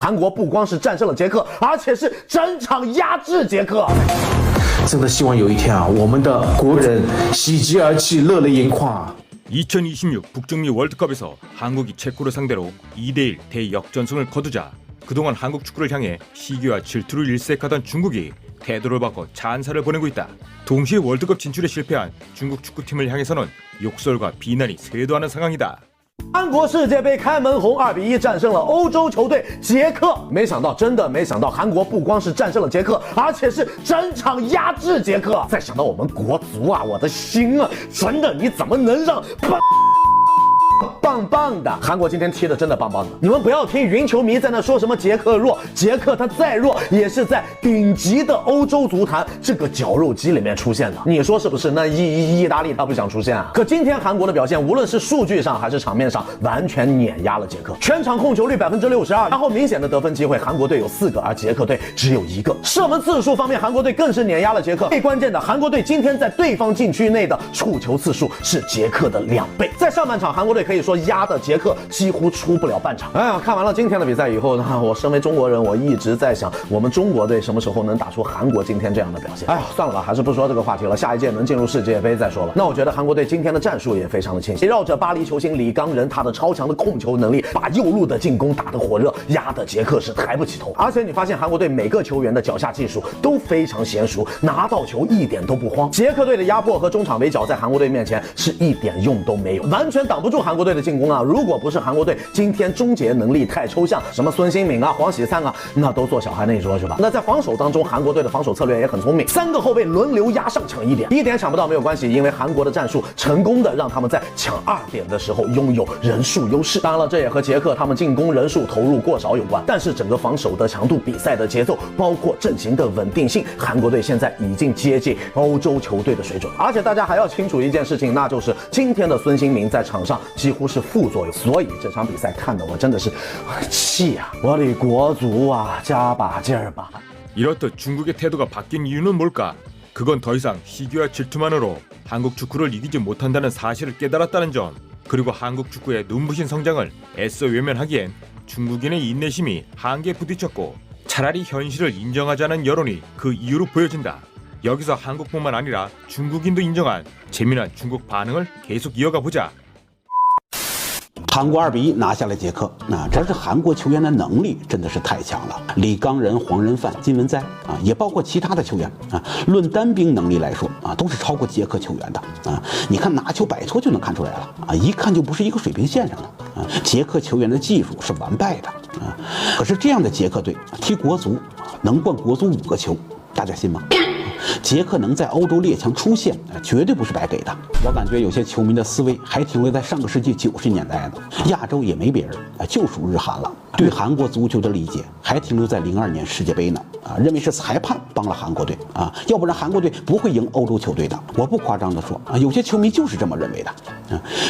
韩国不光是战胜了捷克，而且是整场压制捷克。真的希望有一天啊，我们的国人喜极而泣，热泪盈眶。 2026 북중미 월드컵에서 한국이 체코를 상대로 2대1 대역전승을 거두자 그동안 한국 축구를 향해 시기와 질투를 일색하던 중국이 태도를 바꿔 찬사를 보내고 있다. 동시에 월드컵 진출에 실패한 중국 축구팀을 향해서는 욕설과 비난이 쇄도하는 상황이다. 韩国世界杯开门红，2比1战胜了欧洲球队捷克。没想到，真的没想到，韩国不光是战胜了捷克，而且是整场压制捷克。再想到我们国足啊，我的心啊，真的，你怎么能让棒棒的？韩国今天踢的真的棒棒的。你们不要听云球迷在那说什么捷克弱，捷克他再弱也是在顶级的欧洲足坛这个绞肉机里面出现的。你说是不是？那意大利他不想出现啊？可今天韩国的表现，无论是数据上还是场面上，完全碾压了捷克。全场控球率62%，然后明显的得分机会，韩国队有4个，而捷克队只有1个。射门次数方面，韩国队更是碾压了捷克。最关键的，韩国队今天在对方禁区内的触球次数是捷克的2倍。在上半场，韩国队可以说压的捷克几乎出不了半场。哎呀，看完了今天的比赛以后呢，我身为中国人，我一直在想，我们中国队什么时候能打出韩国今天这样的表现？哎呀，算了吧，还是不说这个话题了，下一届能进入世界杯再说了。那我觉得韩国队今天的战术也非常的清晰，绕着巴黎球星李刚仁他的超强的控球能力，把右路的进攻打得火热，压得捷克是抬不起头。而且你发现韩国队每个球员的脚下技术都非常娴熟，拿到球一点都不慌。捷克队的压迫和中场围剿在韩国队面前是一点用都没有，完全挡不住韩国队的进攻啊！如果不是韩国队今天终结能力太抽象，什么孙兴敏啊、黄喜灿啊，那都坐小孩那一桌去吧。那在防守当中，韩国队的防守策略也很聪明，3个后卫轮流压上抢1点抢不到没有关系，因为韩国的战术成功的让他们在抢2点的时候拥有人数优势。当然了，这也和捷克他们进攻人数投入过少有关，但是整个防守的强度、比赛的节奏，包括阵型的稳定性，韩国队现在已经接近欧洲球队的水准。而且大家还要清楚一件事情，那就是今天的孙兴民在场上几乎是副作用，所以这场比赛看得我真的是气啊！我的国足啊，加把劲儿吧！ 이렇듯 중국의 태도가 바뀐 이유는 뭘까? 그건 더 이상 시기와 질투만으로 한국 축구를 이기지 못한다는 사실을 깨달았다는 점, 그리고 한국 축구의 눈부신 성장을 애써 외면하기엔 중국인의 인내심이 한계에 부딪혔고 차라리 현실을 인정하지 않은 여론이 그 이유로 보여진다. 여기서 한국뿐만 아니라 중국인도 인정한 재미난 중국 반응을 계속 이어가 보자. 韩国2比1拿下了捷克，这是韩国球员的能力真的是太强了。李刚仁、黄仁范、金文哉啊，也包括其他的球员啊，论单兵能力来说啊，都是超过捷克球员的啊。你看拿球摆脱就能看出来了啊，一看就不是一个水平线上的啊。捷克球员的技术是完败的啊，可是这样的捷克队踢国足能灌国足5个球，大家信吗？ 捷克能在欧洲列强出现，绝对不是白给的。我感觉有些球迷的思维还停留在上个世纪90年代呢，亚洲也没别人，就属日韩了。对韩国足球的理解还停留在02年世界杯呢，认为是裁判帮了韩国队啊，要不然韩国队不会赢欧洲球队的。我不夸张的说啊，有些球迷就是这么认为的。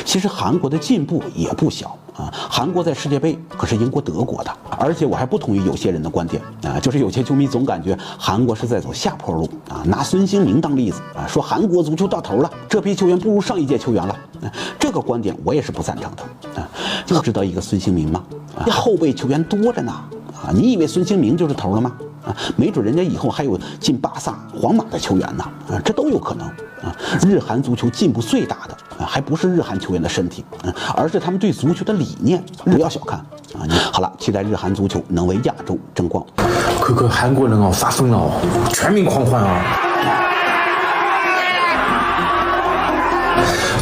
其实韩国的进步也不小啊，韩国在世界杯可是赢过德国的。而且我还不同意有些人的观点啊，就是有些球迷总感觉韩国是在走下坡路啊。 拿孙兴民当例子啊，说韩国足球到头了，这批球员不如上一届球员了。这个观点我也是不赞成的啊。就知道一个孙兴民吗？啊，后备球员多着呢啊！你以为孙兴民就是头了吗？啊，没准人家以后还有进巴萨、皇马的球员呢啊，这都有可能啊。日韩足球进步最大的啊，还不是日韩球员的身体，而是他们对足球的理念。不要小看啊！好了，期待日韩足球能为亚洲争光。 可韩国人哦发疯了哦，全民狂欢啊！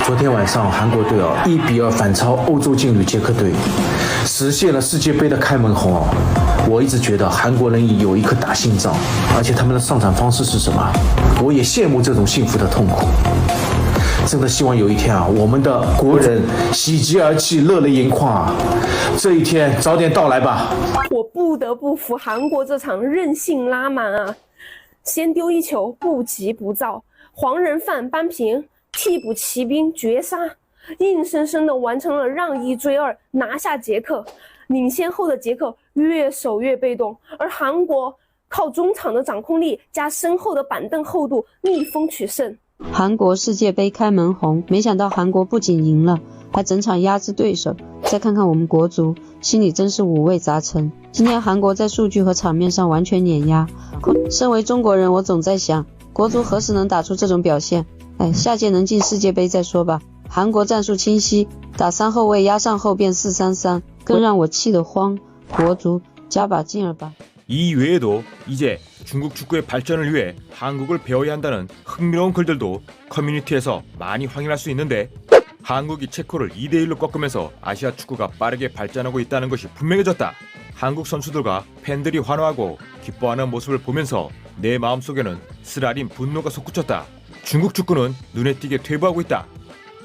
昨天晚上韩国队哦1比2反超欧洲劲旅捷克队，实现了世界杯的开门红哦。我一直觉得韩国人有一颗大心脏，而且他们的上场方式是什么？我也羡慕这种幸福的痛苦。真的希望有一天啊，我们的国人喜极而泣，热泪盈眶啊！这一天早点到来吧。 我不得不服韩国这场任性拉满啊！先丢1球，不急不躁，黄仁范扳平，替补骑兵绝杀，硬生生的完成了让1追2，拿下捷克。领先后的捷克越守越被动，而韩国靠中场的掌控力加深厚的板凳厚度逆风取胜。韩国世界杯开门红，没想到韩国不仅赢了，还整场压制对手。再看看我们国足，心里真是五味杂陈。今天韩国在数据和场面上完全碾压。身为中国人，我总在想，国足何时能打出这种表现？下届能进世界杯再说吧。韩国战术清晰，打3后卫压上后变4-3-3，更让我气得慌。国足加把劲儿吧。 이 외에도 이제 중국 축구의 발전을 위해 한국을 배워야 한다는 흥미로운 글들도 커뮤니티에서 많이 확인할 수 있는데 한국이 체코를 2대1로 꺾으면서 아시아 축구가 빠르게 발전하고 있다는 것이 분명해졌다. 한국 선수들과 팬들이 환호하고 기뻐하는 모습을 보면서 내 마음속에는 쓰라린 분노가 솟구쳤다. 중국 축구는 눈에 띄게 퇴보하고 있다.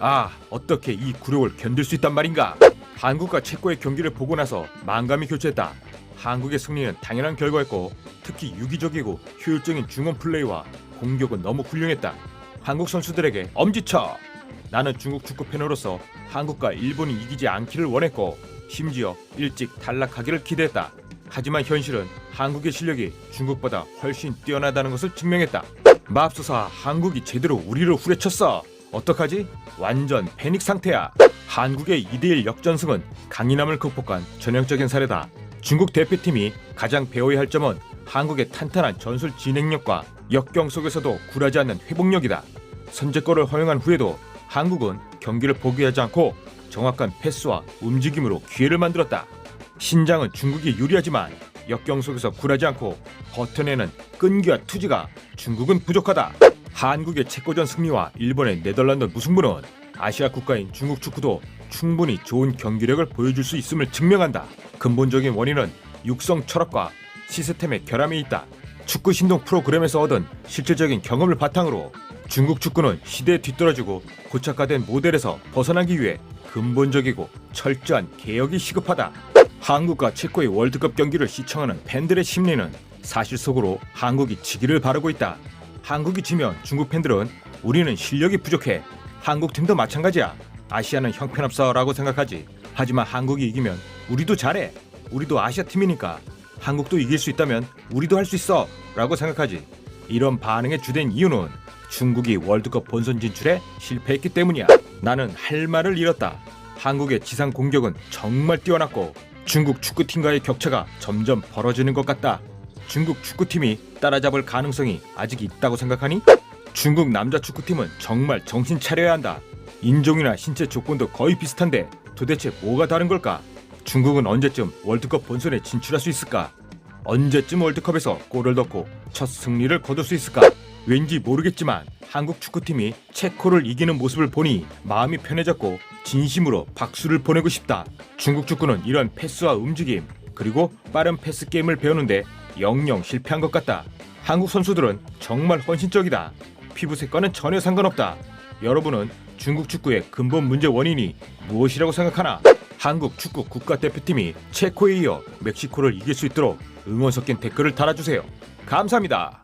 아, 어떻게 이 굴욕을 견딜 수 있단 말인가? 한국과 체코의 경기를 보고 나서 만감이 교체했다. 한국의 승리는 당연한 결과였고 특히 유기적이고 효율적인 중원 플레이와 공격은 너무 훌륭했다. 한국 선수들에게 엄지쳐! 나는 중국 축구 팬으로서 한국과 일본이 이기지 않기를 원했고 심지어 일찍 탈락하기를 기대했다. 하지만 현실은 한국의 실력이 중국보다 훨씬 뛰어나다는 것을 증명했다. 맙소사 한국이 제대로 우리를 후려쳤어. 어떡하지? 완전 패닉 상태야. 한국의 2대1 역전승은 강인함을 극복한 전형적인 사례다. 중국 대표팀이 가장 배워야 할 점은 한국의 탄탄한 전술 진행력과 역경 속에서도 굴하지 않는 회복력이다. 선제골을 허용한 후에도 한국은 경기를 포기하지 않고 정확한 패스와 움직임으로 기회를 만들었다. 신장은 중국이 유리하지만 역경 속에서 굴하지 않고 버텨내는 끈기와 투지가 중국은 부족하다. 한국의 체코전 승리와 일본의 네덜란드 무승부는 아시아 국가인 중국 축구도 충분히 좋은 경기력을 보여줄 수 있음을 증명한다. 근본적인 원인은 육성 철학과 시스템의 결함이 있다. 축구 신동 프로그램에서 얻은 실질적인 경험을 바탕으로 중국 축구는 시대에 뒤떨어지고 고착화된 모델에서 벗어나기 위해 근본적이고 철저한 개혁이 시급하다. 한국과 체코의 월드컵 경기를 시청하는 팬들의 심리는 사실 속으로 한국이 지기를 바라고 있다. 한국이 지면 중국 팬들은 우리는 실력이 부족해. 한국 팀도 마찬가지야. 아시아는 형편없어라고 생각하지. 하지만 한국이 이기면 우리도 잘해. 우리도 아시아 팀이니까. 한국도 이길 수 있다면 우리도 할 수 있어 라고 생각하지. 이런 반응의 주된 이유는 중국이 월드컵 본선 진출에 실패했기 때문이야. 나는 할 말을 잃었다. 한국의 지상 공격은 정말 뛰어났고 중국 축구팀과의 격차가 점점 벌어지는 것 같다. 중국 축구팀이 따라잡을 가능성이 아직 있다고 생각하니? 중국 남자 축구팀은 정말 정신 차려야 한다. 인종이나 신체 조건도 거의 비슷한데 도대체 뭐가 다른 걸까? 중국은 언제쯤 월드컵 본선에 진출할 수 있을까? 언제쯤 월드컵에서 골을 넣고 첫 승리를 거둘 수 있을까? 왠지 모르겠지만 한국 축구팀이 체코를 이기는 모습을 보니 마음이 편해졌고 진심으로 박수를 보내고 싶다. 중국 축구는 이런 패스와 움직임 그리고 빠른 패스 게임을 배우는데 영영 실패한 것 같다. 한국 선수들은 정말 헌신적이다. 피부색과는 전혀 상관없다. 여러분은 중국 축구의 근본 문제 원인이 무엇이라고 생각하나? 한국 축구 국가대표팀이 체코에 이어 멕시코를 이길 수 있도록 응원 섞인 댓글을 달아주세요. 감사합니다.